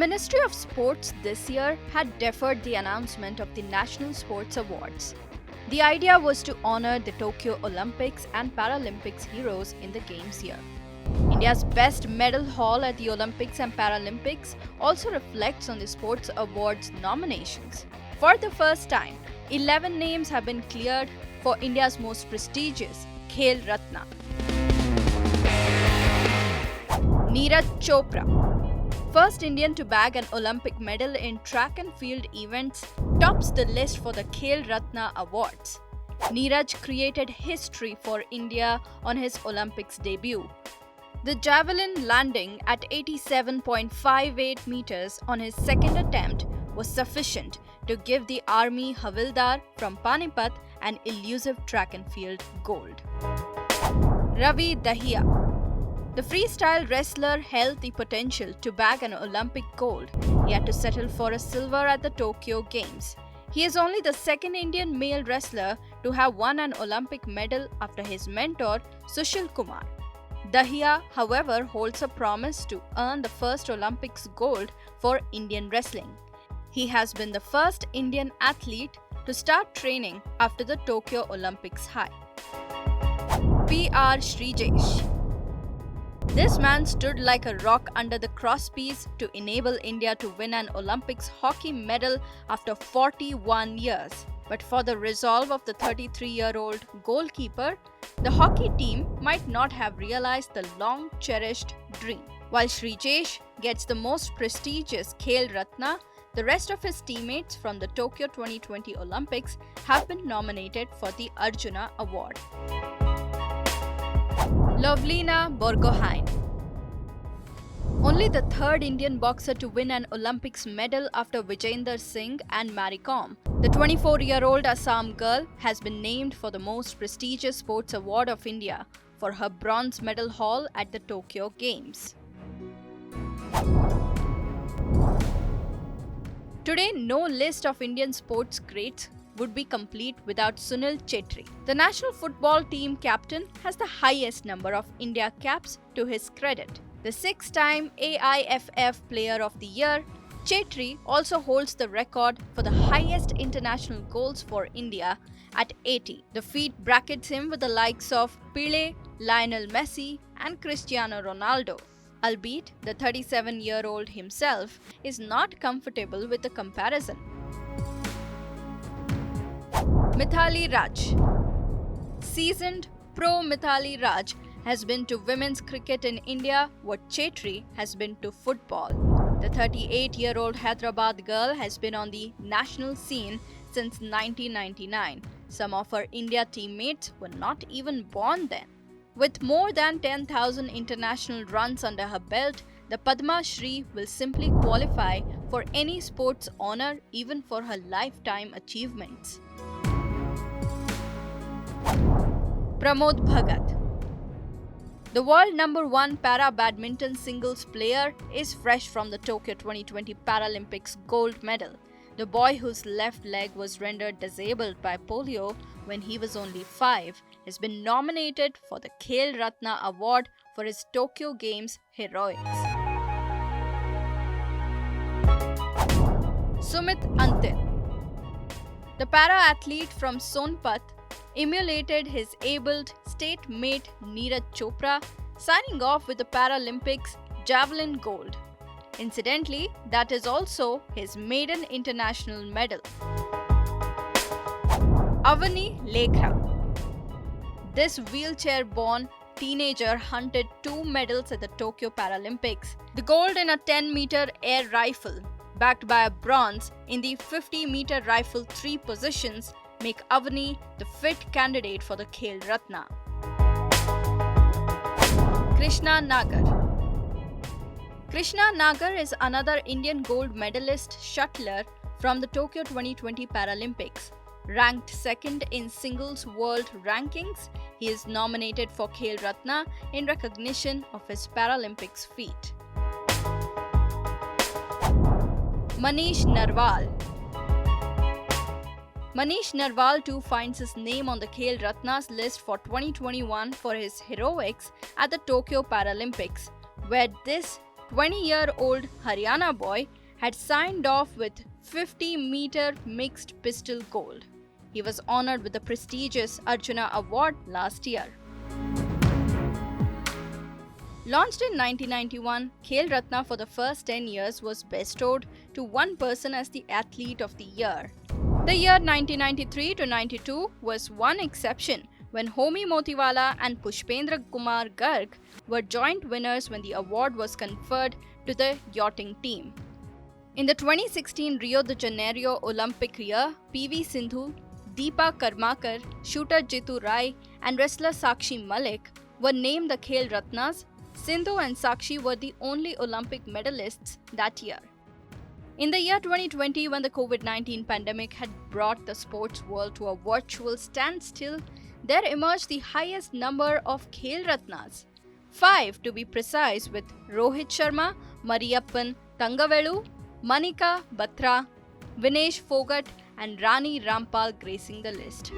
Ministry of Sports this year had deferred the announcement of the National Sports Awards. The idea was to honor the Tokyo Olympics and Paralympics heroes in the Games year. India's best medal haul at the Olympics and Paralympics also reflects on the Sports Awards nominations. For the first time, 11 names have been cleared for India's most prestigious Khel Ratna. Neeraj Chopra, first Indian to bag an Olympic medal in track and field events, tops the list for the Khel Ratna Awards. Neeraj created history for India on his Olympics debut. The javelin landing at 87.58 meters on his second attempt was sufficient to give the Army Havildar from Panipat an elusive track and field gold. Ravi Dahiya, the freestyle wrestler, held the potential to bag an Olympic gold. He had to settle for a silver at the Tokyo Games. He is only the second Indian male wrestler to have won an Olympic medal after his mentor Sushil Kumar. Dahiya, however, holds a promise to earn the first Olympics gold for Indian wrestling. He has been the first Indian athlete to start training after the Tokyo Olympics high. P.R. Srijesh. This man stood like a rock under the crosspiece to enable India to win an Olympics hockey medal after 41 years. But for the resolve of the 33-year-old goalkeeper, the hockey team might not have realized the long-cherished dream. While Srijesh gets the most prestigious Khel Ratna, the rest of his teammates from the Tokyo 2020 Olympics have been nominated for the Arjuna Award. Lovlina Borgohain, only the third Indian boxer to win an Olympics medal after Vijayender Singh and Mary Kom. The 24-year-old Assam girl has been named for the most prestigious sports award of India for her bronze medal haul at the Tokyo Games. Today, no list of Indian sports greats would be complete without Sunil Chhetri. The national football team captain has the highest number of India caps to his credit. The six-time AIFF Player of the Year, Chhetri also holds the record for the highest international goals for India at 80. The feat brackets him with the likes of Pele, Lionel Messi and Cristiano Ronaldo. Albeit, the 37-year-old himself is not comfortable with the comparison. Mithali Raj. Seasoned pro Mithali Raj has been to women's cricket in India what Chhetri has been to football. The 38-year-old Hyderabad girl has been on the national scene since 1999. Some of her India teammates were not even born then. With more than 10,000 international runs under her belt, the Padma Shri will simply qualify for any sports honor even for her lifetime achievements. Pramod Bhagat. The world number 1 para-badminton singles player is fresh from the Tokyo 2020 Paralympics gold medal. The boy whose left leg was rendered disabled by polio when he was only 5 has been nominated for the Khel Ratna Award for his Tokyo Games heroics. Sumit Antil. The para-athlete from Sonpat emulated his abled state mate Neeraj Chopra, signing off with the Paralympics javelin gold. Incidentally, that is also his maiden international medal. Avani Lekha. This wheelchair-born teenager hunted 2 medals at the Tokyo Paralympics. The gold in a 10-meter air rifle, backed by a bronze in the 50-meter rifle 3 positions, make Avani the fit candidate for the Khel Ratna. Krishna Nagar. Krishna Nagar is another Indian gold medalist shuttler from the Tokyo 2020 Paralympics. Ranked second in singles world rankings, he is nominated for Khel Ratna in recognition of his Paralympics feat. Manish Narwal. Manish Narwal too finds his name on the Khel Ratnas list for 2021 for his heroics at the Tokyo Paralympics, where this 20-year-old Haryana boy had signed off with 50-meter mixed pistol gold. He was honored with the prestigious Arjuna Award last year. Launched in 1991, Khel Ratna for the first 10 years was bestowed to one person as the Athlete of the Year. The year 1993 to 92 was one exception when Homi Motiwala and Pushpendra Kumar Garg were joint winners when the award was conferred to the yachting team. In the 2016 Rio de Janeiro Olympic year, PV Sindhu, Deepa Karmakar, shooter Jitu Rai, and wrestler Sakshi Malik were named the Khel Ratnas. Sindhu and Sakshi were the only Olympic medalists that year. In the year 2020, when the COVID-19 pandemic had brought the sports world to a virtual standstill, there emerged the highest number of Khel Ratnas, 5 to be precise, with Rohit Sharma, Mariyappan Thangavelu, Manika Batra, Vinesh Fogart, and Rani Rampal gracing the list.